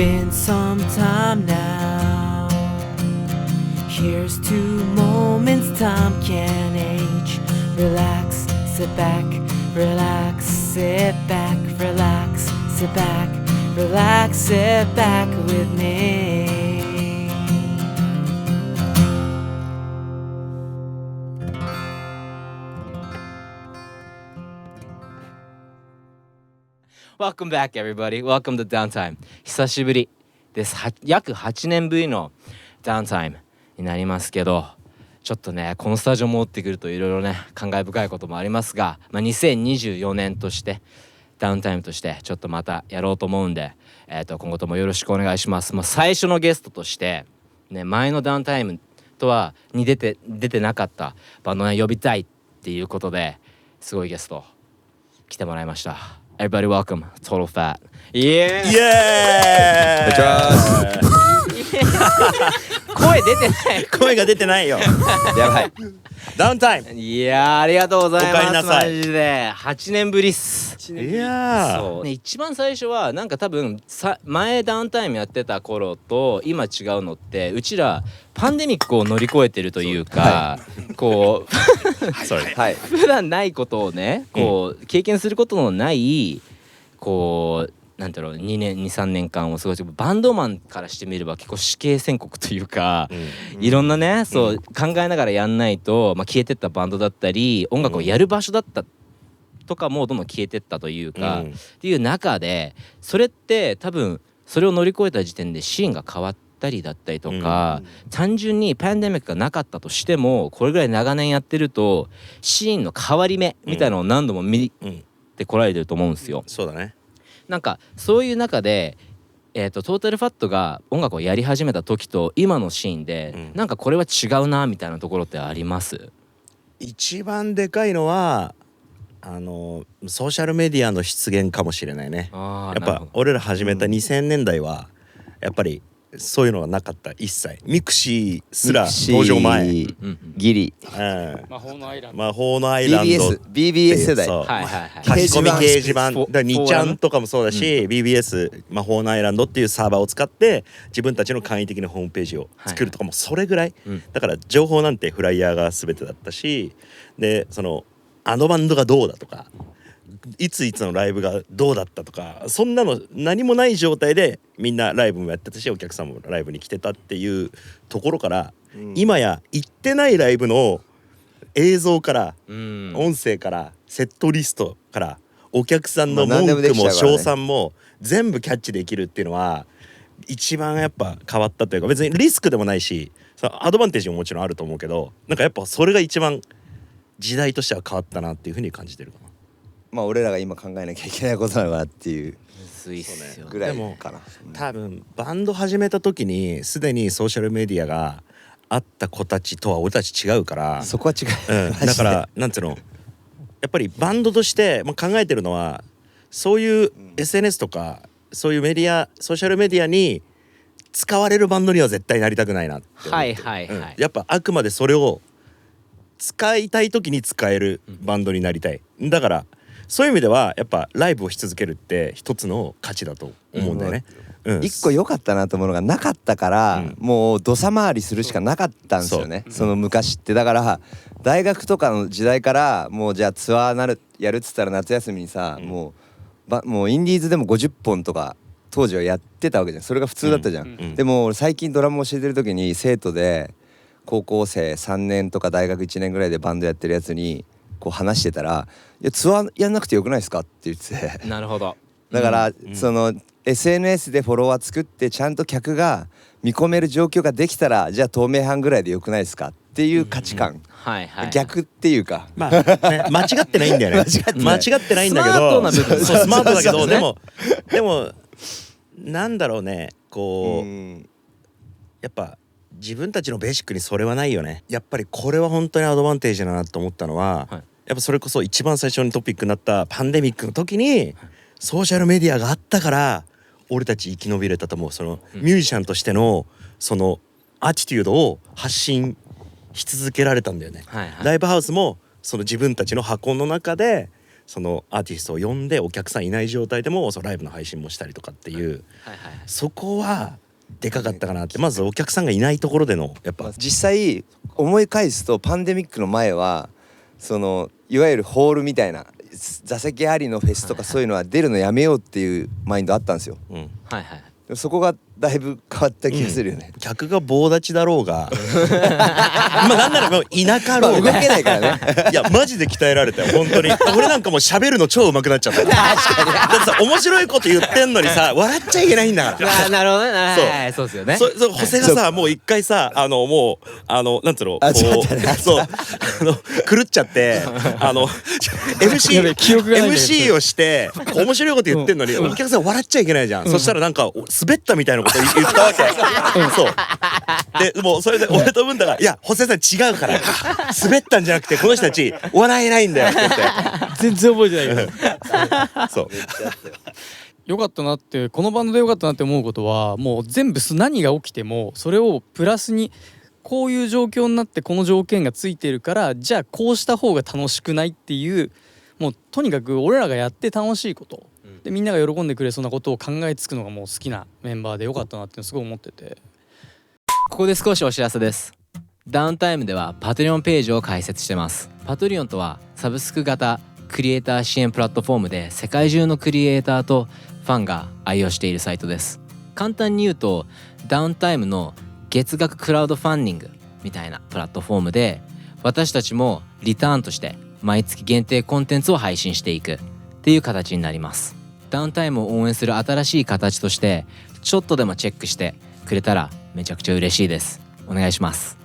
been some time now. Here's to moments time can age. Relax, sit back, relax, sit back, relax, sit back, relax, sit back with me. Welcome back, everybody. Welcome to Downtime. 久しぶりです。約8年ぶりの Downtime になりますけど、ちょっとね、このスタジオ持ってくるといろいろね、感慨深いこともありますが、2024年として、Downtime としてちょっとまたやろうと思うんで、今後ともよろしくお願いします。最初のゲストとして、ね、前の Downtime とはに出てなかったバンドを呼びたいっていうことで、すごいゲスト来てもらいました。Everybody welcome Total Fat. Yeah! Yeah! 声出てない声が出てないよ。やばい。ダウンタイム。いやーありがとうございます。お帰りなさいマジで8年ぶりっす。いやそう、ね、一番最初はなんか多分前ダウンタイムやってた頃と今違うのって、うちらパンデミックを乗り越えてるというか、こうそれはい。普段ないことをね、こう経験することのないこうなんだろう、2年3年間を過ごして、バンドマンからしてみれば結構死刑宣告というか、いろんなね、そう考えながらやんないと、消えてったバンドだったり音楽をやる場所だったとかもどんどん消えてったというか、っていう中で、それって多分それを乗り越えた時点でシーンが変わったりだったりとか、単純にパンデミックがなかったとしても、これぐらい長年やってるとシーンの変わり目みたいなのを何度も見てこられてると思うんですよ。そうだね。なんかそういう中で、トータルファットが音楽をやり始めた時と今のシーンで、なんかこれは違うなみたいなところってあります？一番でかいのはソーシャルメディアの出現かもしれないね。やっぱ俺ら始めた2000年代はやっぱりそういうのはなかった。一切ミクシーすら登場前、ギリ、魔法のアイランド、魔法のアイランド BBS 世代、そうはいはいはい、書き込み掲示板だから2ちゃんとかもそうだし、うん、BBS 魔法のアイランドっていうサーバーを使って自分たちの簡易的なホームページを作るとかもそれぐらい、だから情報なんてフライヤーが全てだったし、でそのあのバンドがどうだとかいつのライブがどうだったとか、そんなの何もない状態でみんなライブもやってたし、お客さんもライブに来てたっていうところから、今や行ってないライブの映像から、音声からセットリストからお客さんの文句も称賛も全部キャッチできるっていうのは一番やっぱ変わったというか、別にリスクでもないしアドバンテージももちろんあると思うけど、なんかやっぱそれが一番時代としては変わったなっていうふうに感じてるかな。俺らが今考えなきゃいけないことなのかなっていうぐらいかな。多分バンド始めた時にすでにソーシャルメディアがあった子たちとは俺たち違うから、そこは違う、だからなんつうの、やっぱりバンドとして、考えてるのはそういう SNS とかそういうメディア、ソーシャルメディアに使われるバンドには絶対なりたくないなって思ってる。やっぱあくまでそれを使いたい時に使えるバンドになりたい。だからそういう意味ではやっぱライブをし続けるって一つの価値だと思うんだよね。一個良かったなと思うのがなかったから、もう土佐回りするしかなかったんですよね、その昔って。だから大学とかの時代からもうじゃあツアーやるっつったら夏休みにさ、もうインディーズでも50本とか当時はやってたわけじゃん。それが普通だったじゃん、でも最近ドラム教えてる時に生徒で高校生3年とか大学1年ぐらいでバンドやってるやつにこう話してたら、いやツアーやんなくてよくないですかって言っててなるほど。だから、その SNS でフォロワー作ってちゃんと客が見込める状況ができたら、じゃあ透明版ぐらいでよくないですかっていう価値観、逆っていうか、間違ってないんだよね。間違ってないんだけど、スマートな部分、スマートだけど、でもなんだろうね、こうやっぱ自分たちのベーシックにそれはないよね。やっぱりこれは本当にアドバンテージだなと思ったのは、やっぱそれこそ一番最初にトピックになったパンデミックの時にソーシャルメディアがあったから俺たち生き延びれたと思う。そのミュージシャンとしてのそのアティテュードを発信し続けられたんだよね。ライブハウスもその自分たちの箱の中でそのアーティストを呼んでお客さんいない状態でもそのライブの配信もしたりとかっていう、はいはい、そこはでかかったかなって。まずお客さんがいないところでのやっぱ実際思い返すとパンデミックの前はそのいわゆるホールみたいな座席ありのフェスとかそういうのは出るのやめようっていうマインドあったんですよ。はいはい、でもそこがだいぶ変わった気がするよね。客が棒立ちだろうがまあなんならもう田舎ろうが動けないからね。いやマジで鍛えられたよ本当に。俺なんかもう喋るの超上手くなっちゃったからだってさ面白いこと言ってんのにさ笑っちゃいけないんだからなるほどね。そうはいはい、そうですよね。そう補正がさもう一回さもうなんつうのこうそう狂っちゃってMC をして面白いこと言ってんのにお客さん笑っちゃいけないじゃん。そしたらなんか滑ったみたいなこと言ったわけ。そうでもうそれで俺と文太が「いや補正さん違うから滑ったんじゃなくてこの人たち笑えないんだよ」って言って全然覚えてないけどそうよかったなってこのバンドでよかったなって思うことはもう全部何が起きてもそれをプラスにこういう状況になってこの条件がついてるからじゃあこうした方が楽しくないっていうもうとにかく俺らがやって楽しいことでみんなが喜んでくれそうなことを考えつくのがもう好きなメンバーでよかったなってすごい思ってて。ここで少しお知らせです。ダウンタイムではパトリオンページを開設してます。パトリオンとはサブスク型クリエイター支援プラットフォームで世界中のクリエイターとファンが愛用しているサイトです。簡単に言うとダウンタイムの月額クラウドファンディングみたいなプラットフォームで私たちもリターンとして毎月限定コンテンツを配信していくっていう形になります。ダウンタイムを応援する新しい形としてちょっとでもチェックしてくれたらめちゃくちゃ嬉しいです。お願いします。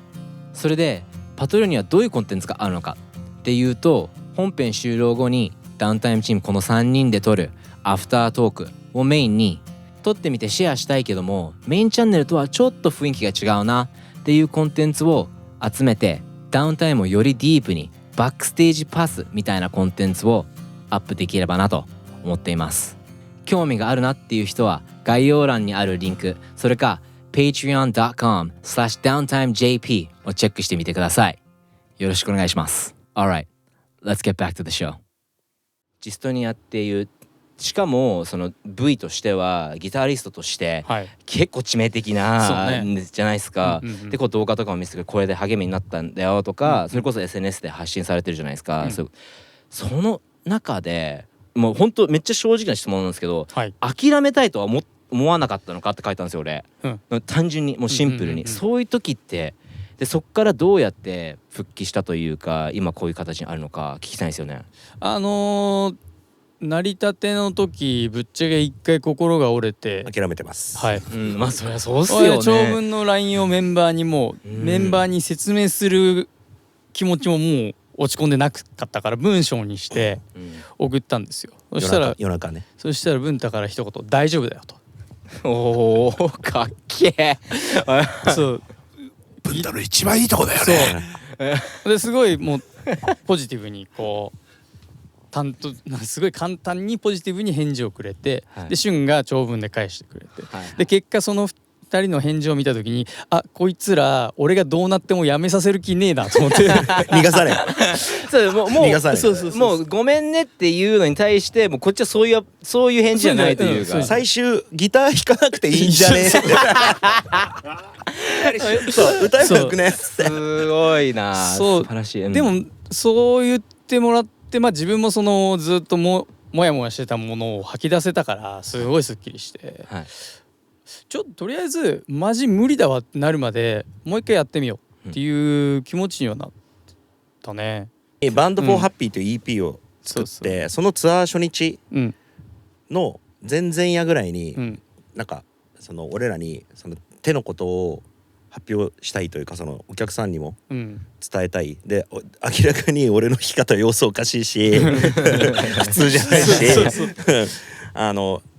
それでパトリオンにはどういうコンテンツがあるのかっていうと本編終了後にダウンタイムチームこの3人で撮るアフタートークをメインに撮ってみてシェアしたいけどもメインチャンネルとはちょっと雰囲気が違うなっていうコンテンツを集めてダウンタイムをよりディープにバックステージパスみたいなコンテンツをアップできればなと思っています。興味があるなっていう人は概要欄にあるリンクそれか patreon.com/downtimejp をチェックしてみてください。よろしくお願いします。 Alright, let's get back to the show。 ジストニアっていうしかもその V としてはギタリストとして結構致命的なじゃないですか。でこう動画とかも見せてこれで励みになったんだよとかそれこそ SNS で発信されてるじゃないですか。その中でもう本当めっちゃ正直な質問なんですけど、諦めたいとは思わなかったのかって書いたんですよ俺、単純にもうシンプルに、そういう時ってでそっからどうやって復帰したというか今こういう形にあるのか聞きたいんですよね。成り立ての時ぶっちゃけ一回心が折れて諦めてます。はい、まあそりゃそうっすよね。長文の LINE をメンバーに説明する気持ちももう落ち込んでなかったから文章にして送ったんですよ。そしたら夜中ね。そしたら文太から一言「大丈夫だよ」と。おーかっけえそう文太の一番いいとこだよね。ですごいもうポジティブにこうすごい簡単にポジティブに返事をくれて、で俊が長文で返してくれて、で結果その2人の返事を見た時にこいつら俺がどうなってもやめさせる気ねえなと思って逃がされもうごめんねっていうのに対してもうこっちはそういう返事じゃないというか最終ギター弾かなくていいんじゃねえってそう歌えばよくねすごいな素晴らしい。でもそう言ってもらって自分もそのずっともやもやしてたものを吐き出せたからすごいすっきりして、ちょっととりあえずマジ無理だわってなるまでもう一回やってみようっていう気持ちにはなったね。バンドフォーハッピーという EP を作ってそのツアー初日の前々夜ぐらいになんかその俺らにその手のことを発表したいというかそのお客さんにも伝えたい、で明らかに俺の弾き方様子おかしいし普通じゃないし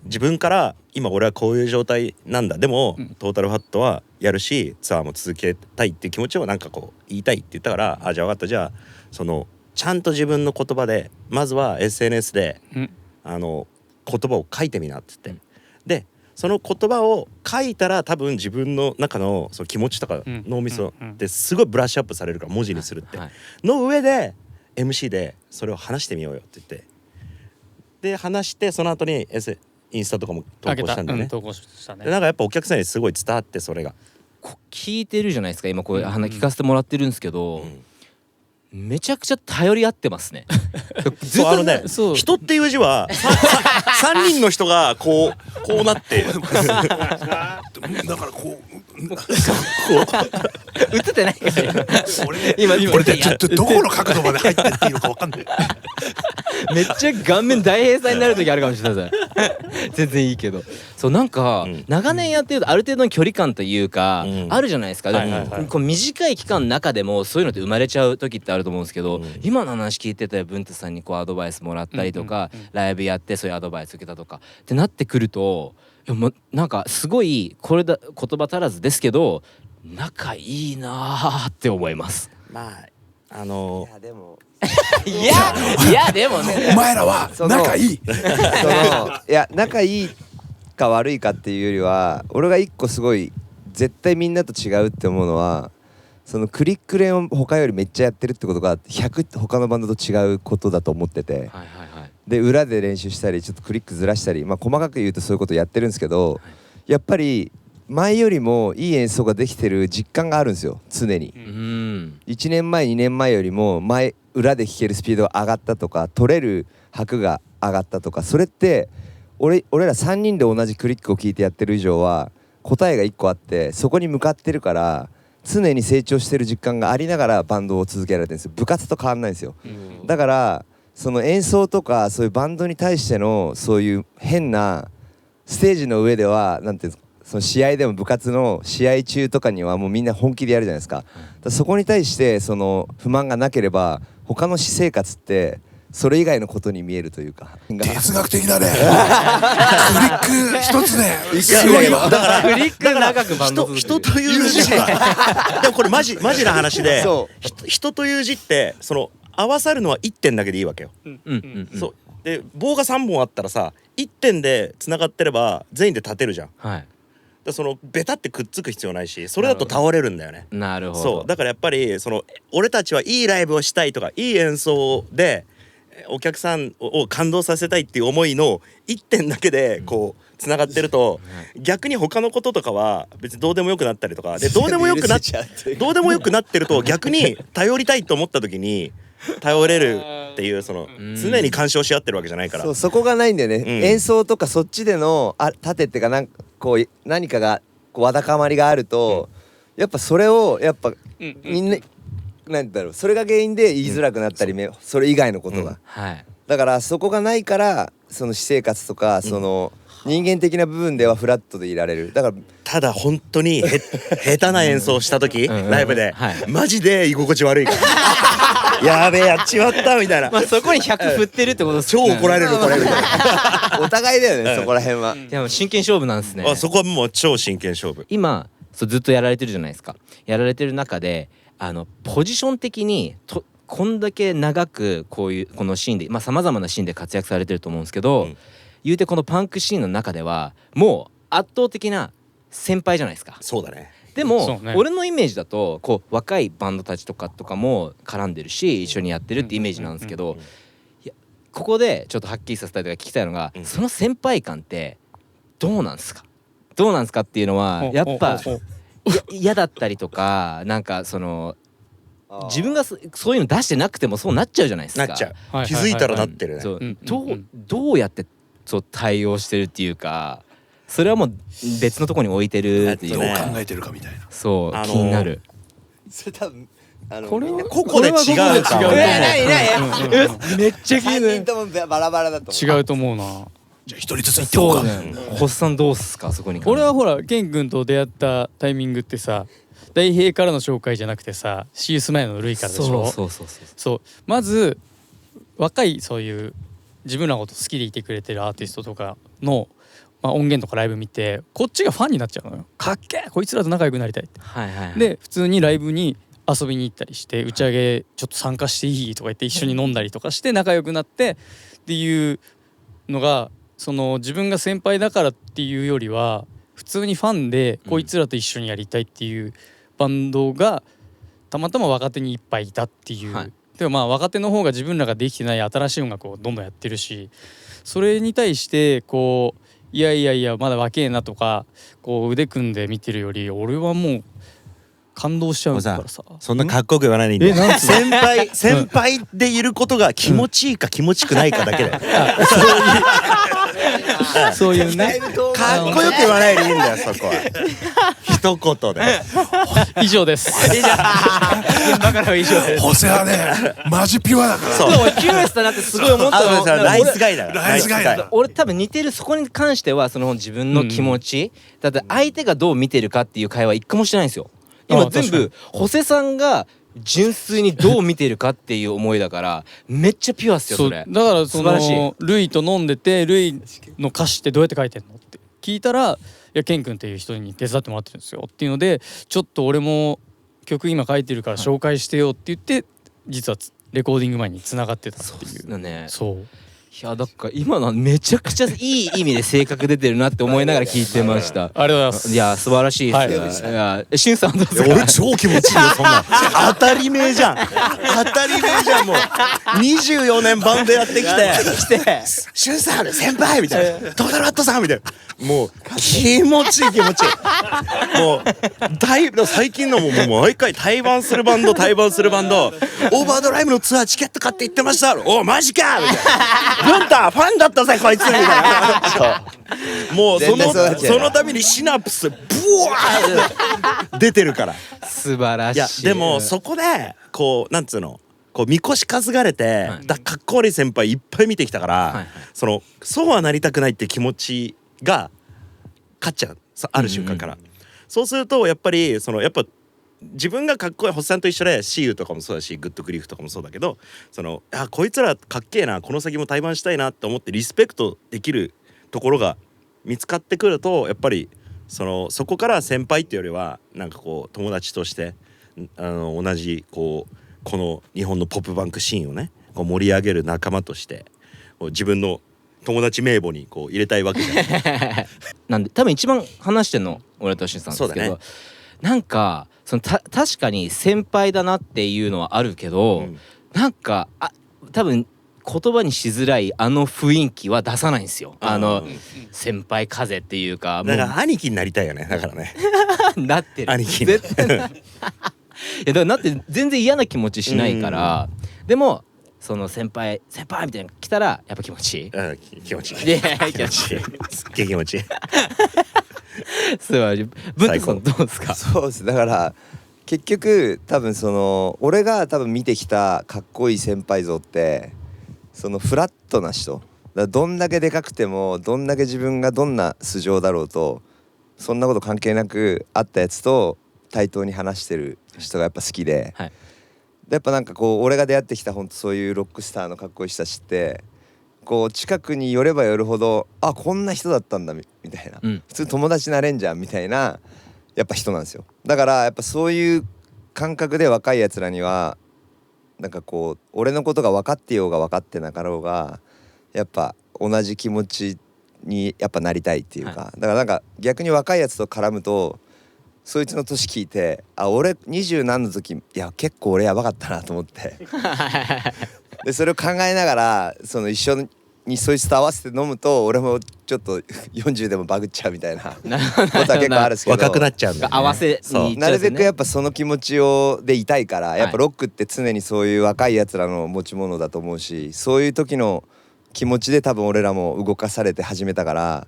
自分から今俺はこういう状態なんだでもトータルファットはやるしツアーも続けたいっていう気持ちをなんかこう言いたいって言ったからじゃあ分かった、じゃあそのちゃんと自分の言葉でまずは SNS で言葉を書いてみなって言って、でその言葉を書いたら多分自分の中のその気持ちとか脳みそってすごいブラッシュアップされるから文字にするっての上で MC でそれを話してみようよって言ってで話してその後にインスタとかも投稿したんだよね。投稿したね。でなんかやっぱお客さんにすごい伝わってそれが。聞いてるじゃないですか今こう話聞かせてもらってるんですけど、めちゃくちゃ頼り合ってますね。ずっとねそう人っていう字は3人の人がこうなってだからこう映ってないから俺ね今これでちょっとどこの角度まで入ってっていいのかわかんない。めっちゃ顔面大閉鎖になる時あるかもしれない全然いいけど、そうなんか、長年やってるとある程度の距離感というか、あるじゃないですか。こう短い期間の中でもそういうのって生まれちゃう時ってあると思うんですけど、今の話聞いてたら文太さんにこうアドバイスもらったりとか、ライブやってそういうアドバイス受けたとかってなってくると、いやもうなんかすごいこれだ言葉足らずですけど仲いいなーって思います。まあいやでもいやでもねお前らは仲いい。いや仲いいか悪いかっていうよりは俺が一個すごい絶対みんなと違うって思うのは、そのクリック練を他よりめっちゃやってるってことが100他のバンドと違うことだと思ってて、で裏で練習したりちょっとクリックずらしたり、まあ細かく言うとそういうことやってるんですけど、やっぱり前よりもいい演奏ができてる実感があるんですよ常に。1年前2年前よりも裏で弾けるスピードが上がったとか取れる拍が上がったとか、それって俺ら3人で同じクリックを聴いてやってる以上は答えが1個あってそこに向かってるから常に成長してる実感がありながらバンドを続けられてるんですよ。部活と変わんないんですよ。だからその演奏とかそういうバンドに対してのそういう変なステージの上ではなんていうんですか、その試合でも部活の試合中とかにはもうみんな本気でやるじゃないですか。だからそこに対してその不満がなければ他の私生活ってそれ以外のことに見えるというか。哲学的だね。クリック一つね。すごいわ。だからクリック長くバンド続けてる人という字はでもこれマジな話で人という字ってその合わさるのは1点だけでいいわけよ。そうで棒が3本あったらさ1点でつながってれば全員で立てるじゃん。だそのベタってくっつく必要ないし、それだと倒れるんだよね。なるほど。そうだからやっぱりその俺たちはいいライブをしたいとかいい演奏でお客さんを感動させたいっていう思いの1点だけでこうつながってると、逆に他のこととかは別にどうでもよくなったりとかで、どうでもよくなってると逆に頼りたいと思った時に頼れるっていう、その常に干渉し合ってるわけじゃないから、そこがないんだよね。演奏とかそっちでの盾っていうか何かがこうわだかまりがあると、やっぱそれをやっぱみんななんだろう、それが原因で言いづらくなったり、それ以外のことが、だからそこがないからその私生活とかその人間的な部分ではフラットでいられる。だからただ本当に下手な演奏した時ライブでマジで居心地悪いからやべえやっちまったみたいな、まあそこに100振ってるってことです超怒られるこれみたいなお互いだよね、そこら辺は。でも真剣勝負なんですね。そこはもう超真剣勝負。今ずっとやられてるじゃないですか。やられてる中でポジション的にこんだけ長くこのシーンでさまざまなシーンで活躍されてると思うんですけど、言うてこのパンクシーンの中ではもう圧倒的な先輩じゃないですか。そうだね。でも、俺のイメージだとこう若いバンドたちとかも絡んでるし一緒にやってるってイメージなんですけど、いやここでちょっとはっきりさせたいとか聞きたいのが、その先輩感ってどうなんですかっていうのはやっぱ嫌だったりとか、なんかその自分がそういうの出してなくてもそうなっちゃうじゃないですか。なっちゃう。気づいたらなってるね。どうやってそう対応してるっていうか、それはもう別のところに置いてるっていう、どう考えてるかみたいな。そう気になる。それ多分これは個々で違うかも。めっちゃ気になる。3人ともバラバラだと違うと思うな。じゃあ一人ずつ言ってこうか。ホッサンどうっすかそこに。俺はほらケン君と出会ったタイミングってさ、大平からの紹介じゃなくてさ、シースマイルのルイからでしょ。そうまず若いそういう自分らのこと好きでいてくれてるアーティストとかの、音源とかライブ見てこっちがファンになっちゃうのよ。かっけえこいつらと仲良くなりたいって、で普通にライブに遊びに行ったりして打ち上げちょっと参加していいとか言って一緒に飲んだりとかして仲良くなってっていうのが、その自分が先輩だからっていうよりは普通にファンでこいつらと一緒にやりたいっていうバンドがたまたま若手にいっぱいいたっていう、でも若手の方が自分らができてない新しい音楽をどんどんやってるし、それに対してこういやいやいやまだ若えなとかこう腕組んで見てるより俺はもう感動しちゃうからさ。そんなかっこよく言わないでいいんだよ。なんつうの先輩でいることが気持ちいいか気持ちくないかだけだよ。そういうねかっこよく言わないでいいんだよそこは。一言で。以上です。現場からは以上です。補正はねマジピュアだから。そう。でもキューレスだなってすごい思ったの。ナイスガイだから。ナイスガイだから俺多分似てるそこに関してはその自分の気持ち、だって相手がどう見てるかっていう会話一個もしてないんですよ。今全部確かにホセさんが純粋にどう見てるかっていう思いだからめっちゃピュアっすよそそうれ。だからそ素晴らしいのルイと飲んでてルイの歌詞ってどうやって書いてんのって聞いたらいやケン君っていう人に手伝ってもらってるんですよっていうのでちょっと俺も曲今書いてるから紹介してよって言って実はレコーディング前に繋がってたっていうだね。そういやだから今のはめちゃくちゃいい意味で性格出てるなって思いながら聞いてました。ありがとうございます。いや素晴らしいですよ。いやしゅんさんどうですか。俺超気持ちいいよそんな。当たり前じゃん。当たり前じゃんもう。24年バンドやってきて。しゅんさん先輩みたいな。トータルラットさんみたいな。もう気持ちいい気持ちいい。もう最近のもう毎回対バンするバンドオーバードライブのツアーチケット買って行ってました。おマジかみたいな。ブンタファンだったぜこいつみたいな。もうそ絶対そうなっちゃうのためにシナプスブワー出てるから。素晴らしい。いやでもそこでこうなんつうのこうみこし担がれて、かっこ悪い先輩いっぱい見てきたから、そうはなりたくないって気持ちが勝っちゃうある瞬間から、そうするとやっぱりやっぱ自分がかっこいいホッさんと一緒でシーユとかもそうだしグッドグリーフとかもそうだけどこいつらかっけえなこの先も対バンしたいなって思ってリスペクトできるところが見つかってくるとやっぱりそこから先輩っていうよりはなんかこう友達として同じこの日本のポップバンクシーンをねこう盛り上げる仲間としてこう自分の友達名簿にこう入れたいわけじゃないなんで多分一番話してんの俺としゅんさんですけど、そうだねなんか確かに先輩だなっていうのはあるけど、なんか多分言葉にしづらい雰囲気は出さないんですよ。先輩風っていうかだから兄貴になりたいよねだからねなってる兄貴に絶対いやだからなって全然嫌な気持ちしないから、でもその先輩みたいなの来たらやっぱ気持ちいい。気持ちいいいや気持ちいいすっげえ気持ちいい素晴らしい。ブットさんどうですか。そうです。だから結局多分俺が多分見てきたかっこいい先輩像ってフラットな人だからどんだけでかくてもどんだけ自分がどんな素性だろうとそんなこと関係なく会ったやつと対等に話してる人がやっぱ好きで、はい、やっぱなんかこう俺が出会ってきた本当そういうロックスターのかっこいい人たちってこう近くに寄れば寄るほどこんな人だったんだみたいな、普通友達なれんじゃんみたいなやっぱ人なんですよ。だからやっぱそういう感覚で若いやつらにはなんかこう俺のことが分かってようが分かってなかろうがやっぱ同じ気持ちにやっぱなりたいっていうか、だからなんか逆に若いやつと絡むとそいつの年聞いて俺20何の時いや結構俺やばかったなと思ってでそれを考えながら一緒にそいつと合わせて飲むと俺もちょっと40でもバグっちゃうみたいなことは結構あるんですけど若くなっちゃうんだよね合わせに行っちゃうんですね。なるべくやっぱその気持ちでいたいからやっぱロックって常にそういう若いやつらの持ち物だと思うしそういう時の気持ちで多分俺らも動かされて始めたから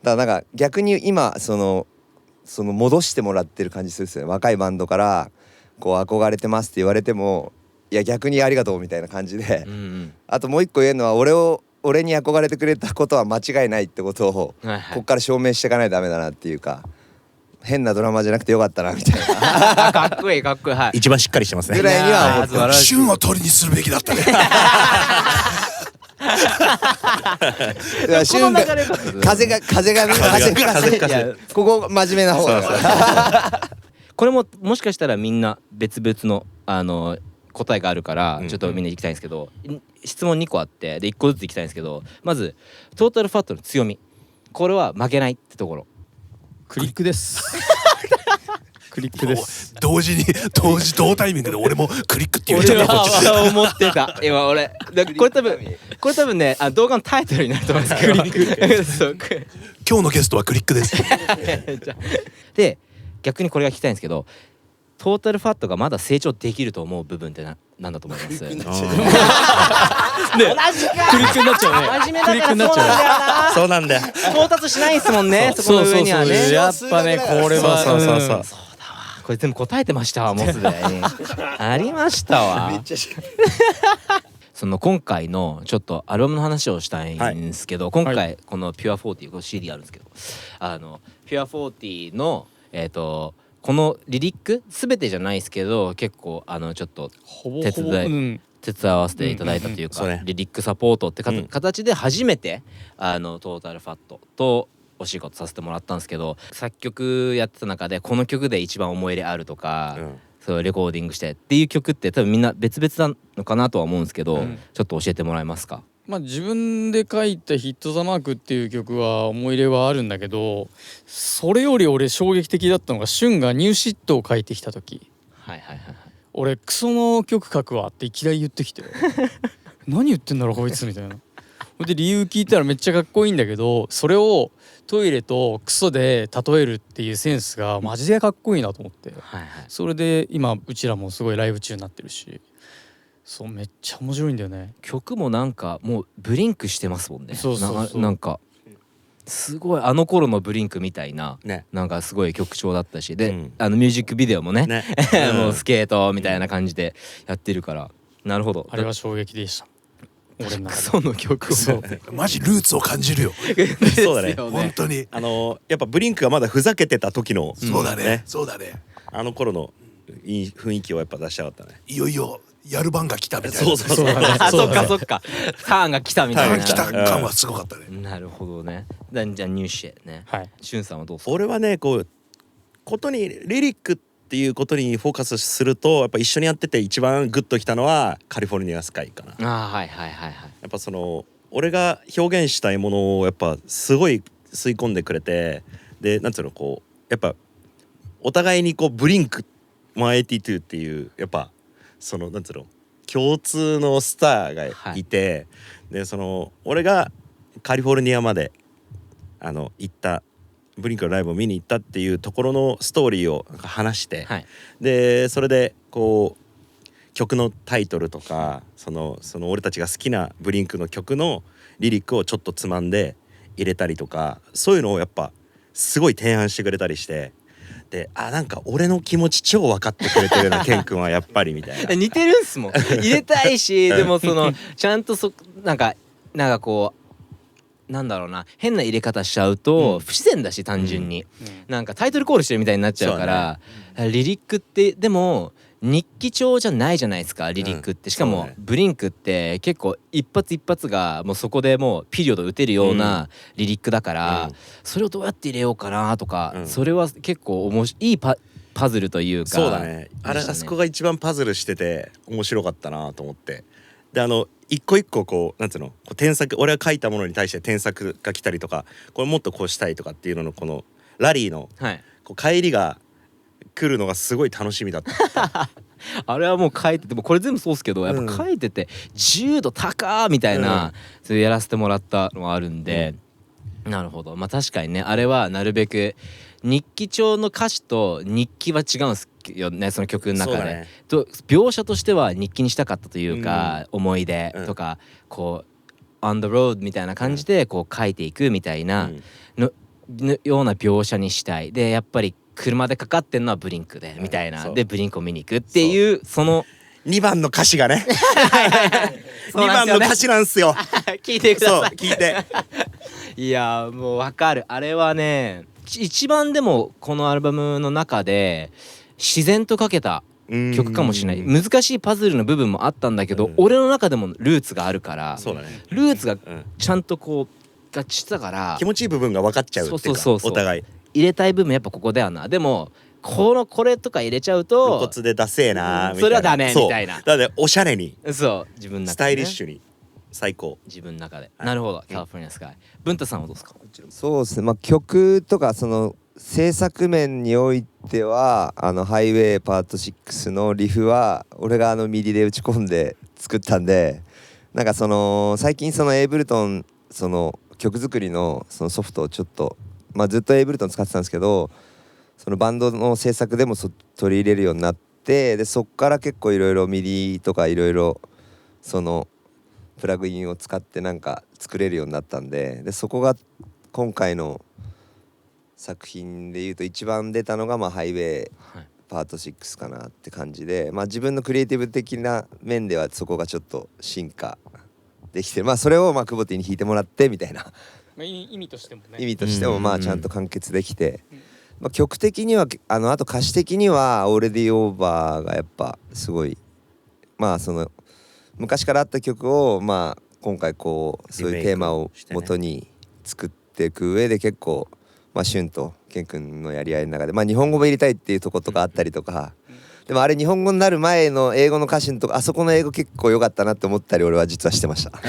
だからなんか逆に今戻してもらってる感じするんですよね。若いバンドからこう憧れてますって言われてもいや逆にありがとうみたいな感じで、あともう一個言えるのは俺に憧れてくれたことは間違いないってことをこっから証明していかないとダメだなっていうか変なドラマじゃなくてよかったなみたいなかっこいいはい。一番しっかりしてますねぐらいには思って素晴らしい旬を取りにするべきだったねこの流れ風がいやここ真面目な方だからこれももしかしたらみんな別々の答えがあるからちょっとみんな行きたいんですけど、質問2個あってで1個ずつ行きたいんですけど、まずトータルファットの強み、これは負けないってところ。クリックですクリックです同タイミングで俺もクリックって言っち俺ゃったこっちでは思ってた今俺これ多分ね動画のタイトルになると思うんですけどクリックそう今日のゲストはクリックですで逆にこれが聞きたいんですけどトータルファットがまだ成長できると思う部分ってなんだと思います？クリックになっちゃうね真面目だクリックになっちからゃうそうなんだよ到達しないですもんねそこの上にはねやっぱねこれはそうこれ全部答えてましたわもうすでにありましたわその今回のちょっとアルバムの話をしたいんですけど、今回この Pure40 この CD あるんですけどPure40 のこのリリック全てじゃないですけど結構ちょっと手伝わせていただいたというか、リリックサポートって形で初めてトータルファットとお仕事させてもらったんですけど作曲やってた中でこの曲で一番思い入れあるとか、そうレコーディングしてっていう曲って多分みんな別々なのかなとは思うんですけど、ちょっと教えてもらえますか？自分で書いた「ヒット・ザ・マーク」っていう曲は思い入れはあるんだけどそれより俺衝撃的だったのがシュンがニューシットを書いてきた時俺クソの曲書くわっていきなり言ってきて何言ってんだろうこいつみたいなで理由聞いたらめっちゃかっこいいんだけどそれをトイレとクソで例えるっていうセンスがマジでかっこいいなと思って、それで今うちらもすごいライブ中になってるしそうめっちゃ面白いんだよね。曲もなんかもうブリンクしてますもんね。そうなんかすごいあの頃のブリンクみたいな、ね、なんかすごい曲調だったしで、ミュージックビデオもねもうスケートみたいな感じでやってるからなるほどあれは衝撃でした俺の中でその曲をマジルーツを感じるよそうだね本当にやっぱブリンクがまだふざけてた時のそうだねあの頃のいい雰囲気をやっぱ出したかったね。いよいよやる番が来たみたいなそうあそっかそっかターンが来たみたいな来た感はすごかったね。なるほどね。じゃあニューシェね、しゅんさんはどうですか？俺はねことにリリックっていうことにフォーカスするとやっぱ一緒にやってて一番グッときたのはカリフォルニアスカイかな。はいやっぱその俺が表現したいものをやっぱすごい吸い込んでくれてでなんつうのやっぱお互いにブリンク182っていうやっぱそのなんつうの共通のスターがいて、でその俺がカリフォルニアまで行ったブリンクのライブを見に行ったっていうところのストーリーを話して、でそれで曲のタイトルとかその俺たちが好きなブリンクの曲のリリックをちょっとつまんで入れたりとかそういうのをやっぱすごい提案してくれたりしてでなんか俺の気持ち超分かってくれてるようなケン君はやっぱりみたいな似てるんすもん入れたいしでもそのちゃんとなんかなんだろうな変な入れ方しちゃうと不自然だし単純に、なんかタイトルコールしてるみたいになっちゃうから、リリックってでも日記帳じゃないじゃないですかリリックって、しかもブリンクって結構一発一発がもうそこでもうピリオド打てるようなリリックだから、それをどうやって入れようかなとか、それは結構いいパズルというかそうだねあそこが一番パズルしてて面白かったなと思ってで一個一個なんつうの添削俺が書いたものに対して添削が来たりとかこれもっとこうしたいとかっていうののこのラリーの帰りが来るのがすごい楽しみだったあれはもう書いててもこれ全部そうっすけどやっぱ書いてて10度高ーみたいな、それやらせてもらったのがあるんで、なるほど確かにねあれはなるべく日記帳の歌詞と日記は違うんですよねその曲の中で、描写としては日記にしたかったというか、思い出とかon the road みたいな感じで書いていくみたいなのような描写にしたいでやっぱり車でかかってんのはブリンクでみたいなでブリンクを見に行くっていうその2番の歌詞がね2番の歌詞なんすよ聞いてくださいそう聞いていやもう分かるあれはね一番でもこのアルバムの中で自然と書けた曲かもしれない難しいパズルの部分もあったんだけど、俺の中でもルーツがあるからルーツがちゃんと合致したから気持ちいい部分が分かっちゃうっていうかお互い入れたい部分やっぱここだよなでもこれとか入れちゃうと露骨でダセえなみたいなそれはダメみたいなだっておしゃれにそう自分の中で、ね、スタイリッシュに最高自分の中で、なるほどカリフォルニアスカイ文太さんはどうですか？そうですね曲とかその制作面においてはハイウェイパート6のリフは俺がミディで打ち込んで作ったんで、なんか最近そのエイブルトンその曲作りのそのソフトをちょっとずっとエイブルトン使ってたんですけど、そのバンドの制作でも取り入れるようになって、でそっから結構いろいろミディとかいろいろそのプラグインを使ってなんか作れるようになったんで、そこが今回の作品でいうと一番出たのがハイウェイパート6かなって感じで、自分のクリエイティブ的な面ではそこがちょっと進化できて、それをクボティに弾いてもらってみたいな意味としてもね、意味としてもちゃんと完結できて、曲的にはあと歌詞的にはオーレディオーバーがやっぱすごいその昔からあった曲を今回こうそういうテーマを元に作っていく上で結構シュンとケン君のやり合いの中で日本語も入れたいっていうとことかあったりとか、でもあれ日本語になる前の英語の歌詞のとこ、あそこの英語結構良かったなって思ったり俺は実はしてましたな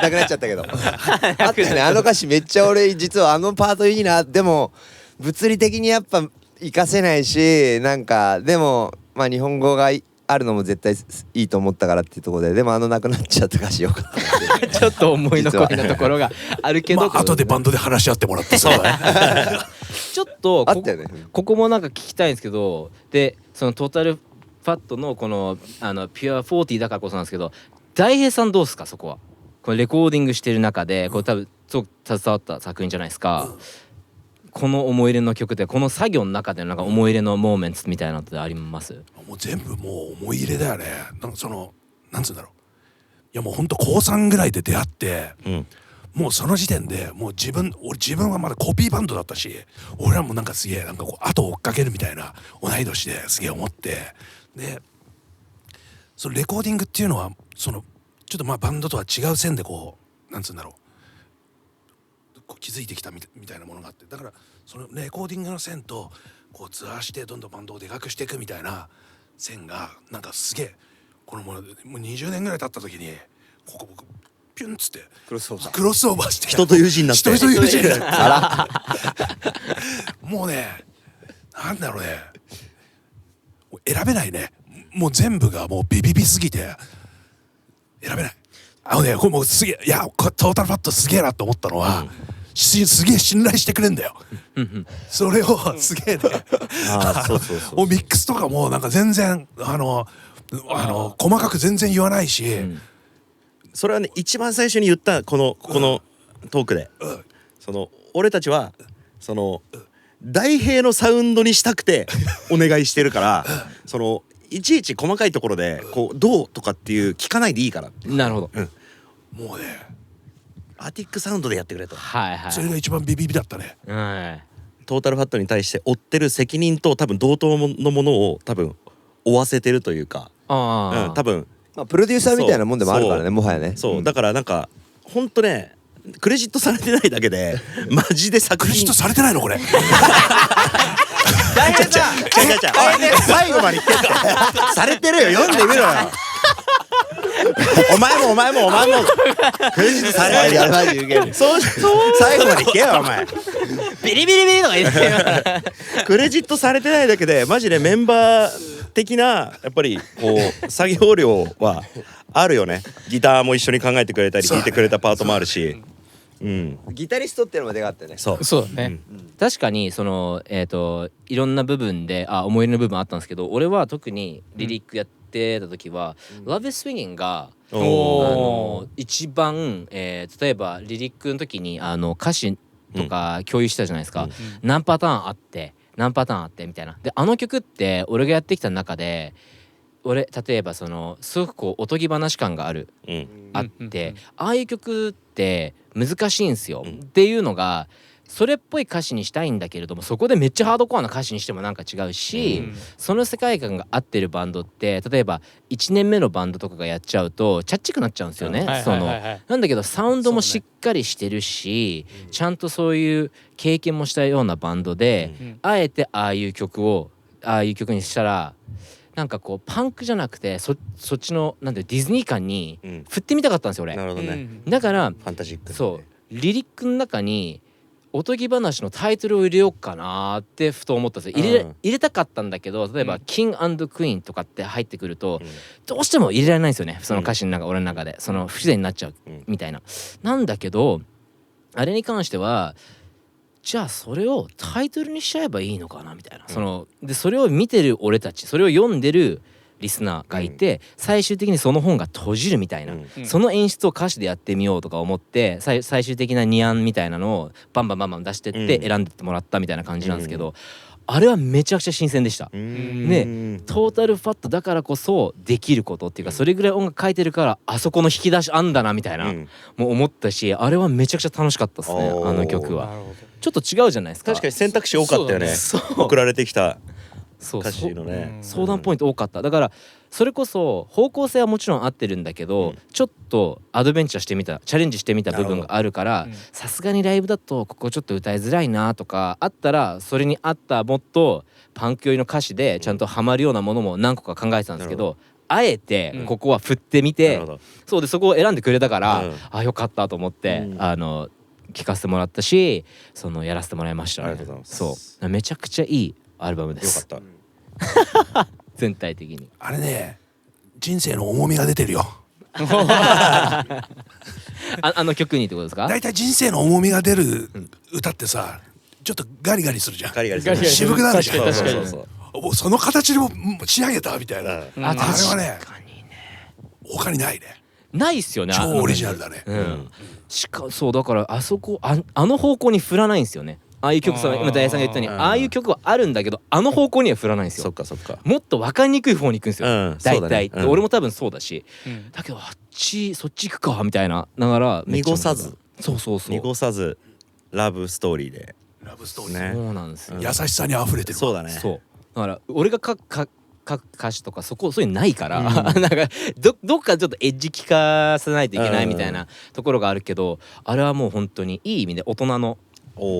くなっちゃったけどあったね、あの歌詞めっちゃ俺実はパートいいな。でも物理的にやっぱ活かせないし、なんかでも日本語があるのも絶対いいと思ったからっていうところで、でもなくなっちゃった歌詞よかったちょっと思い残りのところがあるけど、後でバンドで話し合ってもらってさちょっとあったよね。ここもなんか聞きたいんですけど、でそのトータルファットのこのピュア40だからこそなんですけど、大平さんどうですか？そこはこれレコーディングしてる中でこれ多分携わった作品じゃないですか。この思い入れの曲でこの作業の中でのなんか思い入れのモーメントみたいなのってあります？もう全部もう思い入れだよね。なんつうんだろう、いやもうほんと高3ぐらいで出会って、もうその時点でもう自分はまだコピーバンドだったし、俺らもなんかすげえなんかこう後を追っかけるみたいな同い年ですげえ思って、でそのレコーディングっていうのはちょっとバンドとは違う線でこうなんつうんだろう、気づいてきたみたいなものがあって、だからそのレコーディングの線とこうツアーしてどんどんバンドをでかくしていくみたいな線がなんかすげえこのもう20年ぐらい経った時にここ僕ピュンっつってクロスオーバーして人と友人になって人と友人になってもうねなんだろうね、選べないね。もう全部がもうビビビすぎて選べない。これもうすげえ、いやトータルファットすげえなと思ったのは、すげえ信頼してくれんだよそれをすげえねもうミックスとかもなんか全然細かく全然言わないし、それはね一番最初に言ったこのトークで、俺たちは大平のサウンドにしたくてお願いしてるからいちいち細かいところでこうどうとかっていう聞かないでいいから。なるほど、もうねアーティックサウンドでやってくれと、それが一番ビビビだったね。トータルファットに対して負ってる責任と多分同等のものを多分負わせてるというか、多分プロデューサーみたいなもんでもあるからね、もはやね。だからなんかほんとねクレジットされてないだけでマジで作品クレジットされてないのこれ大変だ最後まで言ってってされてるよ、読んでみろよお前もクレジットされないよ最後まで聞けよお前ビリビリビリとか言ってクレジットされてないだけでマジでメンバー的なやっぱりこう作業量はあるよね。ギターも一緒に考えてくれたり弾いてくれたパートもあるし、ギタリストっていうのまでがあってね。そうだね、確かにいろんな部分で思い入れの部分あったんですけど、俺は特にリリックやってた時は、Love is Swinging が一番、例えばリリックの時に歌詞とか共有したじゃないですか、何パターンあってみたいな。で曲って俺がやってきた中で例えばすごくこうおとぎ話感があって、ああいう曲って難しいんすよ、っていうのがそれっぽい歌詞にしたいんだけれども、そこでめっちゃハードコアな歌詞にしてもなんか違うし、その世界観が合ってるバンドって例えば1年目のバンドとかがやっちゃうとチャッチくなっちゃうんですよね。なんだけどサウンドもしっかりしてるし、ちゃんとそういう経験もしたようなバンドで、あえてああいう曲にしたらなんかこうパンクじゃなくてそっちのなんてディズニー感に振ってみたかったんですよ俺。なるほどね。だからファンタジック、そうリリックの中におとぎ話のタイトルを入れようかなってふと思ったんですよ。入れたかったんだけど、例えば「キング&クイーン」とかって入ってくると、どうしても入れられないんですよね、その歌詞の中、俺の中でその不自然になっちゃうみたいな。なんだけどあれに関してはじゃあそれをタイトルにしちゃえばいいのかなみたいな、でそれを見てる俺たち、それを読んでるリスナーがいて、最終的にその本が閉じるみたいな、その演出を歌詞でやってみようとか思って、最終的なニアンみたいなのをバンバン出してって選んでってもらったみたいな感じなんですけど、あれはめちゃくちゃ新鮮でした。でトータルファットだからこそできることっていうか、それぐらい音楽書いてるからあそこの引き出しあんだなみたいな、もう思ったし、あれはめちゃくちゃ楽しかったですね、あの曲は。ちょっと違うじゃないですか。確かに選択肢多かったよね。送られてきた歌詞のね相談ポイント多かった。だからそれこそ方向性はもちろん合ってるんだけど、ちょっとアドベンチャーしてみた、チャレンジしてみた部分があるから、さすがにライブだとここちょっと歌いづらいなとかあったら、それに合ったもっとパンク寄りの歌詞でちゃんとハマるようなものも何個か考えてたんですけど、あえてここは振ってみて、そうでそこを選んでくれたから、あよかったと思って、聞かせてもらったし、やらせてもらいましたね。ありがとうございます。そうめちゃくちゃいいアルバムです。よかった全体的にあれね、人生の重みが出てるよ。あの曲にってことですか？だいたい人生の重みが出る歌ってさ、ちょっとガリガリするじゃん。ガリガリする渋くなるじゃん。確かにもうその形でも仕上げたみたいな。あれはね、他にないね。ないっすよね。超オリジナルだね。そうだからあそこあの方向に振らないんですよね。ああいう曲さ、今大さんが言ったようにああいう曲はあるんだけど、あの方向には振らないんですよ。そっかそっか。もっと分かりにくい方に行くんですよ、大体、俺も多分そうだし、だけどそっち行くかみたいながら濁さず、そう濁さずラブストーリーで、ラブストーリーね。そうなんですよ。優しさに溢れてる。そうだね。そうだから俺が書く歌詞とかそういうのないから、なんかどっかちょっとエッジ聞かせないといけないみたいなところがあるけど、あれはもう本当にいい意味で大人の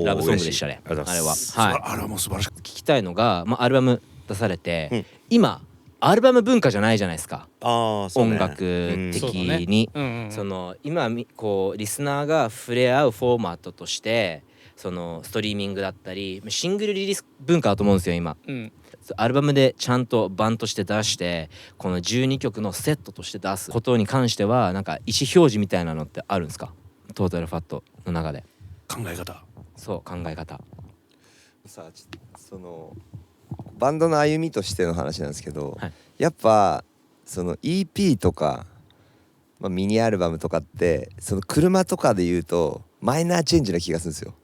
ラブソングでしたね。あれはあれはもう素晴らしく聞きたいのが、アルバム出されて、今アルバム文化じゃないじゃないですか、音楽的に。今こうリスナーが触れ合うフォーマットとして、ストリーミングだったりシングルリリース文化だと思うんですよ今。アルバムでちゃんと版として出して、この12曲のセットとして出すことに関しては、なんか意思表示みたいなのってあるんですか？トータルファットの中で考え方。そう考え方さあ、バンドの歩みとしての話なんですけど、やっぱEP とか、ミニアルバムとかって車とかで言うとマイナーチェンジな気がするんですよ。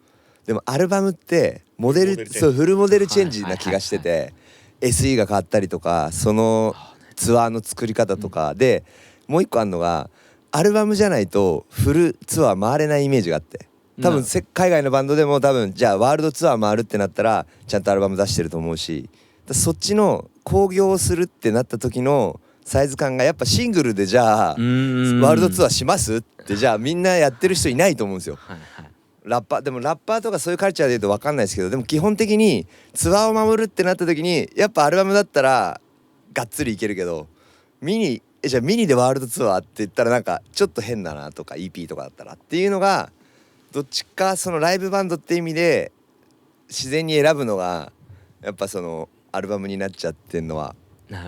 でもアルバムってフルモデルチェンジな気がしてて、SE が変わったりとか、そのツアーの作り方とかで、もう一個あるのがアルバムじゃないとフルツアー回れないイメージがあって、多分海外のバンドでもじゃあワールドツアー回るってなったらちゃんとアルバム出してると思うし、そっちの興行をするってなった時のサイズ感がやっぱシングルでじゃあワールドツアーしますってじゃあみんなやってる人いないと思うんですよ。ラッパーとかそういうカルチャーで言うと分かんないですけど、でも基本的にツアーを守るってなった時にやっぱアルバムだったらがっつりいけるけど、じゃあミニでワールドツアーって言ったらなんかちょっと変だなとか EP とかだったらっていうのが、どっちかライブバンドって意味で自然に選ぶのがやっぱアルバムになっちゃってんのは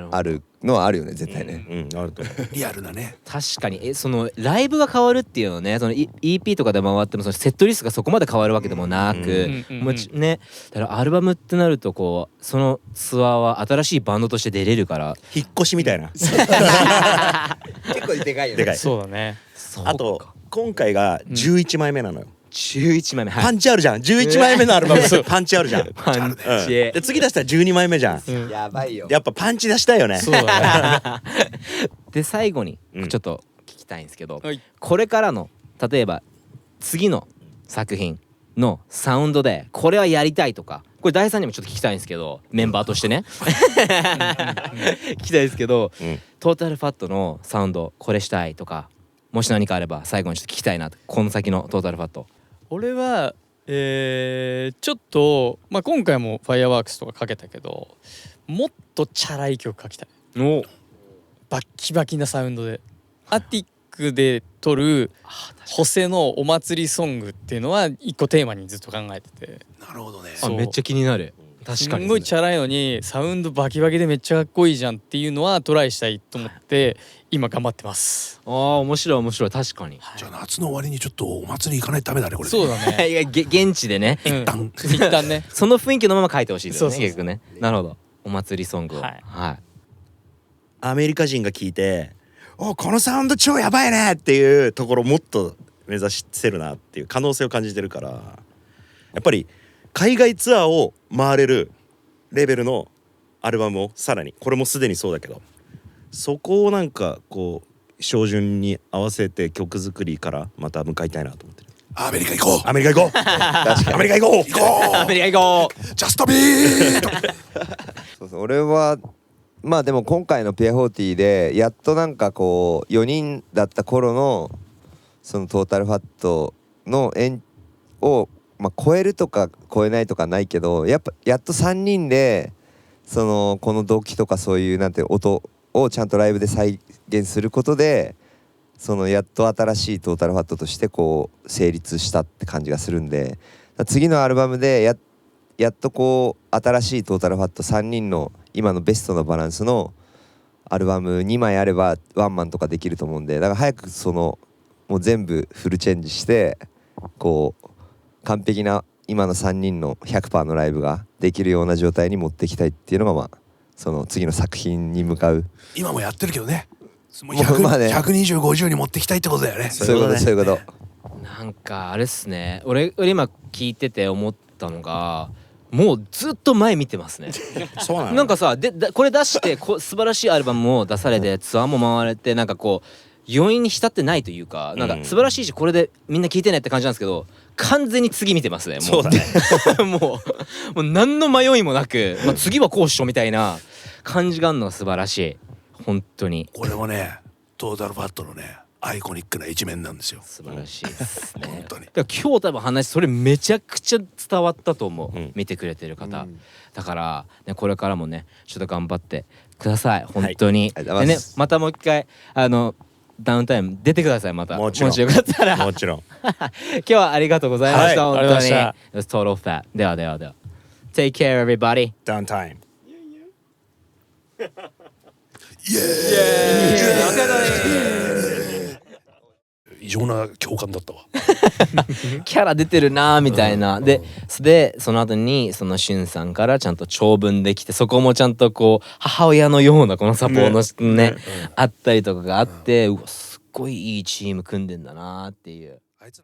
あるのはあるよね、絶対ね。あると思う。リアルなね。確かにライブが変わるっていうのね、EP とかで回ってもセットリストがそこまで変わるわけでもなく、ね、だからアルバムってなるとそのツアーは新しいバンドとして出れるから引っ越しみたいな。結構でかいよね。でかい。そうだね。あと今回が11枚目なのよ。11枚目、パンチあるじゃん。11枚目のアルバムパンチあるじゃん。パンチ、で次出したら12枚目じゃん。やばいよ。やっぱパンチ出したいよね。そうだね。で最後にちょっと聞きたいんですけど、これからの例えば次の作品のサウンドでこれはやりたいとか、これ第3にもちょっと聞きたいんですけど、メンバーとしてね聞きたいですけど、トータルファットのサウンドこれしたいとか、もし何かあれば最後にちょっと聞きたいなと。この先のトータルファット、俺はちょっと、今回もファイアーワークスとかかけたけど、もっとチャラい曲書きたい。バッキバキなサウンドで。アティックで撮るホセのお祭りソングっていうのは一個テーマにずっと考えてて、なるほどね。そうめっちゃ気になる。確かにすんごいチャラいのにサウンドバキバキでめっちゃかっこいいじゃんっていうのはトライしたいと思って今頑張ってます。ああ面白い面白い、確かに。じゃあ夏の終わりにちょっとお祭り行かないとダメだねこれね。そうだね。いや現地でね、一旦一旦ね。その雰囲気のまま書いてほしいですよね。そうそうそう結局ね。なるほど。お祭りソングを。はいはい。アメリカ人が聞いて「おこのサウンド超やばいね!」っていうところをもっと目指してるなっていう可能性を感じてるから、やっぱり海外ツアーを回れるレベルのアルバムをさらに、これもすでにそうだけど、そこをなんかこう照準に合わせて曲作りからまた向かいたいなと思ってる。アメリカ行こう。アメリカ行こうアメリカ行こう行こアメリカ行こう。う。ジャストビート。そうそう俺はまあでも今回のピアフォーティーでやっとなんかこう4人だった頃のそのトータルファットの円を、まあ、超えるとか超えないとかないけど、やっぱやっと3人でそのこの動機とかそういうなんて音をちゃんとライブで再現することで、そのやっと新しいトータルファットとしてこう成立したって感じがするんで、次のアルバムでやっとこう新しいトータルファット3人の今のベストのバランスのアルバム2枚あればワンマンとかできると思うんで、だから早くそのもう全部フルチェンジしてこう完璧な今の3人の 100% のライブができるような状態に持っていきたいっていうのがまあその次の作品に向かう。今もやってるけどね。もうもうまあね120、50に持ってきたいってことだよね。そういうことそういうこと。なんかあれっすね。俺今聞いてて思ったのが、もうずっと前見てますね。そうなのなんかさこれ出して素晴らしいアルバムも出されてツアーも回れて、なんかこう余韻に浸ってないというか、なんか素晴らしいしこれでみんな聞いてねって感じなんですけど、完全に次見てますね。もうそうだねもう何の迷いもなく、まあ、次はこうっしょみたいな感じがあるのが素晴らしい。本当にこれもねトータルファットのねアイコニックな一面なんですよ。素晴らしいですね。本当に。だから今日多分話それめちゃくちゃ伝わったと思う、うん見てくれてる方、だから、ね、これからもねちょっと頑張ってください本当に、ありがとうございますでねまたもう一回ダウンタイム出てくださいまた。もちろんしよかったらもちろん今日はありがとうございました、はい本当に。ありがとうございま It was total fat。 ではではでは Take care everybody。 ダウンタイムイエーイ。異常な共感だったわ。キャラ出てるなーみたいな、でその後にそのしゅんさんからちゃんと長文できて、そこもちゃんとこう母親のようなこのサポートねあったりとかがあって、うわすっごいいいチーム組んでんだなーっていう。